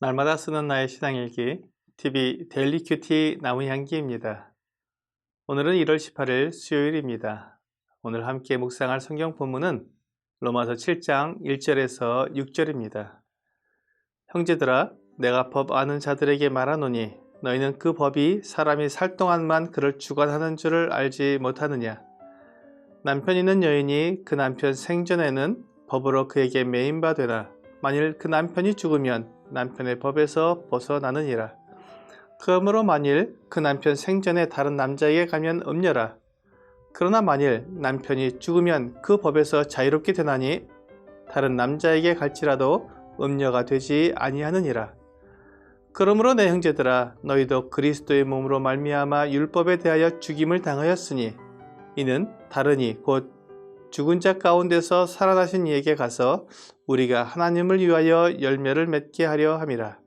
날마다 쓰는 나의 신앙일기 TV 데일리 큐티 나무향기입니다. 오늘은 1월 18일 수요일입니다. 오늘 함께 묵상할 성경 본문은 로마서 7장 1절에서 6절입니다. 형제들아, 내가 법 아는 자들에게 말하노니 너희는 그 법이 사람이 살 동안만 그를 주관하는 줄을 알지 못하느냐. 남편 있는 여인이 그 남편 생전에는 법으로 그에게 매인 바 되나 만일 그 남편이 죽으면 남편의 법에서 벗어나느니라. 그러므로 만일 그 남편 생전에 다른 남자에게 가면 음녀라. 그러나 만일 남편이 죽으면 그 법에서 자유롭게 되나니 다른 남자에게 갈지라도 음녀가 되지 아니하느니라. 그러므로 내 형제들아, 너희도 그리스도의 몸으로 말미암아 율법에 대하여 죽임을 당하였으니 이는 다르니 곧 죽은 자 가운데서 살아나신 이에게 가서 우리가 하나님을 위하여 열매를 맺게 하려 함이라.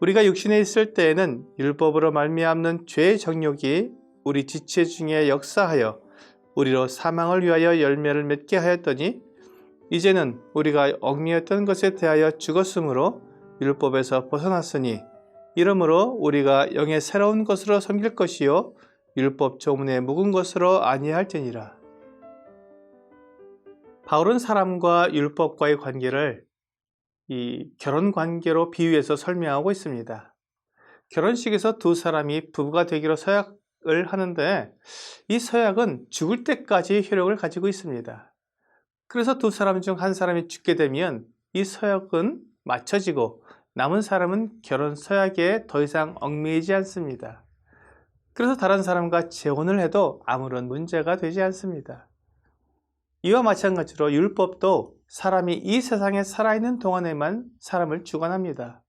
우리가 육신에 있을 때에는 율법으로 말미암는 죄의 정욕이 우리 지체 중에 역사하여 우리로 사망을 위하여 열매를 맺게 하였더니 이제는 우리가 얽매였던 것에 대하여 죽었으므로 율법에서 벗어났으니 이러므로 우리가 영의 새로운 것으로 섬길 것이요 율법 조문에 묵은 것으로 아니할지니라. 바울은 사람과 율법과의 관계를 이 결혼 관계로 비유해서 설명하고 있습니다. 결혼식에서 두 사람이 부부가 되기로 서약을 하는데 이 서약은 죽을 때까지 효력을 가지고 있습니다. 그래서 두 사람 중 한 사람이 죽게 되면 이 서약은 맞춰지고 남은 사람은 결혼 서약에 더 이상 얽매이지 않습니다. 그래서 다른 사람과 재혼을 해도 아무런 문제가 되지 않습니다. 이와 마찬가지로 율법도 사람이 이 세상에 살아있는 동안에만 사람을 주관합니다.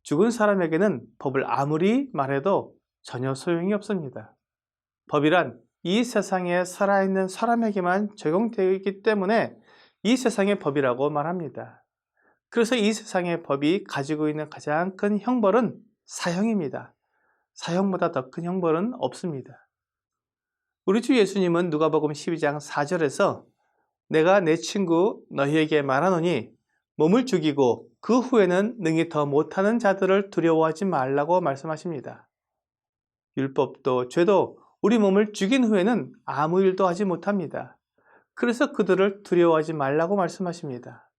죽은 사람에게는 법을 아무리 말해도 전혀 소용이 없습니다. 법이란 이 세상에 살아있는 사람에게만 적용되기 때문에 이 세상의 법이라고 말합니다. 그래서 이 세상의 법이 가지고 있는 가장 큰 형벌은 사형입니다. 사형보다 더 큰 형벌은 없습니다. 우리 주 예수님은 누가복음 12장 4절에서 내가 내 친구 너희에게 말하노니 몸을 죽이고 그 후에는 능히 더 못하는 자들을 두려워하지 말라고 말씀하십니다. 율법도 죄도 우리 몸을 죽인 후에는 아무 일도 하지 못합니다. 그래서 그들을 두려워하지 말라고 말씀하십니다.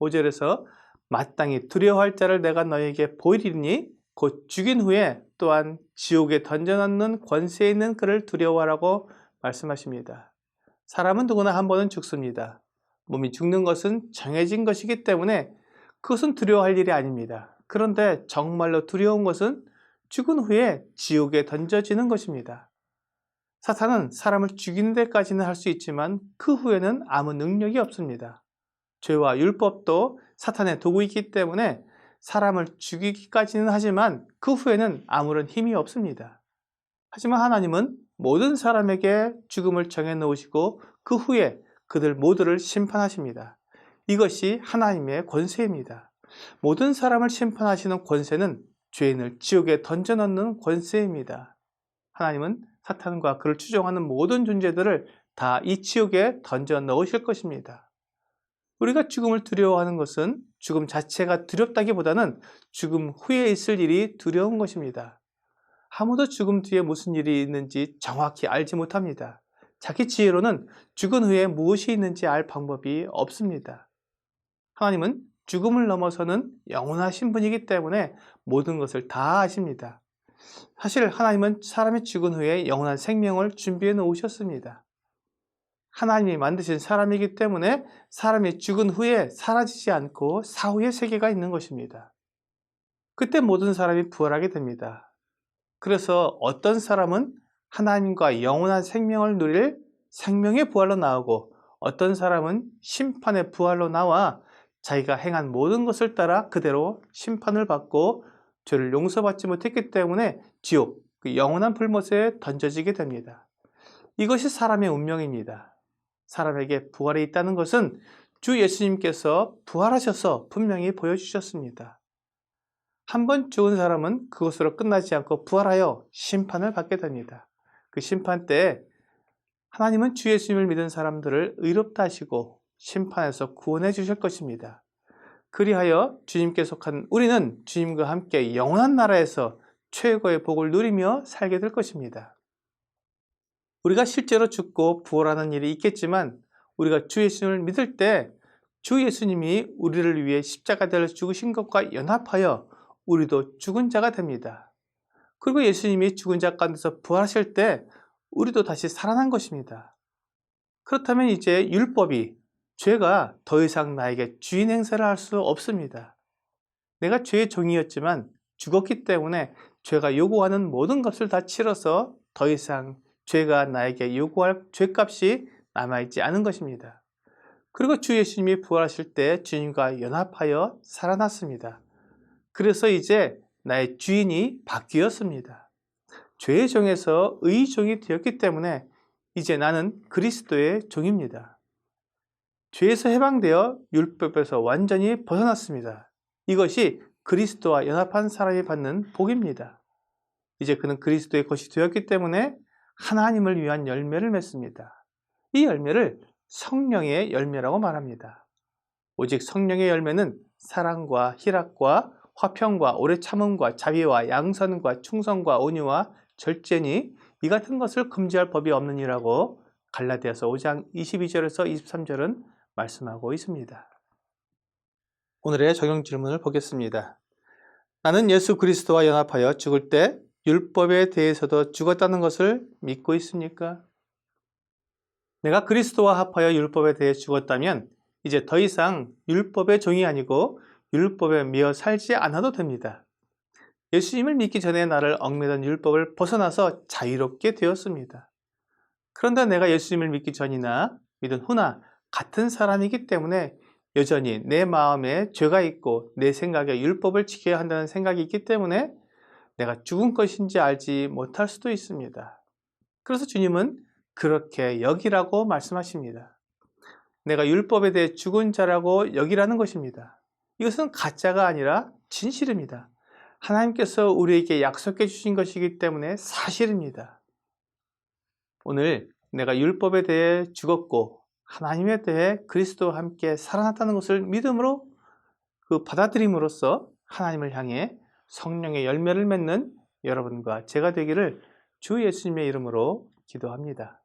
5절에서 마땅히 두려워할 자를 내가 너희에게 보이리니 곧 죽인 후에 또한 지옥에 던져넣는 권세에 있는 그를 두려워하라고 말씀하십니다. 사람은 누구나 한 번은 죽습니다. 몸이 죽는 것은 정해진 것이기 때문에 그것은 두려워할 일이 아닙니다. 그런데 정말로 두려운 것은 죽은 후에 지옥에 던져지는 것입니다. 사탄은 사람을 죽이는 데까지는 할 수 있지만 그 후에는 아무 능력이 없습니다. 죄와 율법도 사탄의 도구이기 때문에 사람을 죽이기까지는 하지만 그 후에는 아무런 힘이 없습니다. 하지만 하나님은 모든 사람에게 죽음을 정해놓으시고 그 후에 그들 모두를 심판하십니다. 이것이 하나님의 권세입니다. 모든 사람을 심판하시는 권세는 죄인을 지옥에 던져넣는 권세입니다. 하나님은 사탄과 그를 추종하는 모든 존재들을 다 이 지옥에 던져 넣으실 것입니다. 우리가 죽음을 두려워하는 것은 죽음 자체가 두렵다기보다는 죽음 후에 있을 일이 두려운 것입니다. 아무도 죽음 뒤에 무슨 일이 있는지 정확히 알지 못합니다. 자기 지혜로는 죽은 후에 무엇이 있는지 알 방법이 없습니다. 하나님은 죽음을 넘어서는 영원하신 분이기 때문에 모든 것을 다 아십니다. 사실 하나님은 사람이 죽은 후에 영원한 생명을 준비해 놓으셨습니다. 하나님이 만드신 사람이기 때문에 사람이 죽은 후에 사라지지 않고 사후의 세계가 있는 것입니다. 그때 모든 사람이 부활하게 됩니다. 그래서 어떤 사람은 하나님과 영원한 생명을 누릴 생명의 부활로 나오고 어떤 사람은 심판의 부활로 나와 자기가 행한 모든 것을 따라 그대로 심판을 받고 죄를 용서받지 못했기 때문에 지옥, 그 영원한 불못에 던져지게 됩니다. 이것이 사람의 운명입니다. 사람에게 부활이 있다는 것은 주 예수님께서 부활하셔서 분명히 보여주셨습니다. 한 번 죽은 사람은 그것으로 끝나지 않고 부활하여 심판을 받게 됩니다. 그 심판 때 하나님은 주 예수님을 믿은 사람들을 의롭다 하시고 심판에서 구원해 주실 것입니다. 그리하여 주님께 속한 우리는 주님과 함께 영원한 나라에서 최고의 복을 누리며 살게 될 것입니다. 우리가 실제로 죽고 부활하는 일이 있겠지만 우리가 주 예수님을 믿을 때 주 예수님이 우리를 위해 십자가대를 죽으신 것과 연합하여 우리도 죽은 자가 됩니다. 그리고 예수님이 죽은 자 가운데서 부활하실 때 우리도 다시 살아난 것입니다. 그렇다면 이제 율법이, 죄가 더 이상 나에게 주인 행세를 할 수 없습니다. 내가 죄의 종이었지만 죽었기 때문에 죄가 요구하는 모든 값을 다 치러서 더 이상 죄가 나에게 요구할 죄값이 남아있지 않은 것입니다. 그리고 주 예수님이 부활하실 때 주님과 연합하여 살아났습니다. 그래서 이제 나의 주인이 바뀌었습니다. 죄의 종에서 의의 종이 되었기 때문에 이제 나는 그리스도의 종입니다. 죄에서 해방되어 율법에서 완전히 벗어났습니다. 이것이 그리스도와 연합한 사람이 받는 복입니다. 이제 그는 그리스도의 것이 되었기 때문에 하나님을 위한 열매를 맺습니다. 이 열매를 성령의 열매라고 말합니다. 오직 성령의 열매는 사랑과 희락과 화평과 오래 참음과 자비와 양선과 충성과 온유와 절제니 이 같은 것을 금지할 법이 없느니라고 갈라디아서 5장 22절에서 23절은 말씀하고 있습니다. 오늘의 적용 질문을 보겠습니다. 나는 예수 그리스도와 연합하여 죽을 때 율법에 대해서도 죽었다는 것을 믿고 있습니까? 내가 그리스도와 합하여 율법에 대해 죽었다면 이제 더 이상 율법의 종이 아니고 율법에 매여 살지 않아도 됩니다. 예수님을 믿기 전에 나를 얽매던 율법을 벗어나서 자유롭게 되었습니다. 그런데 내가 예수님을 믿기 전이나 믿은 후나 같은 사람이기 때문에 여전히 내 마음에 죄가 있고 내 생각에 율법을 지켜야 한다는 생각이 있기 때문에 내가 죽은 것인지 알지 못할 수도 있습니다. 그래서 주님은 그렇게 여기라고 말씀하십니다. 내가 율법에 대해 죽은 자라고 여기라는 것입니다. 이것은 가짜가 아니라 진실입니다. 하나님께서 우리에게 약속해 주신 것이기 때문에 사실입니다. 오늘 내가 율법에 대해 죽었고 하나님에 대해 그리스도와 함께 살아났다는 것을 믿음으로 받아들임으로써 하나님을 향해 성령의 열매를 맺는 여러분과 제가 되기를 주 예수님의 이름으로 기도합니다.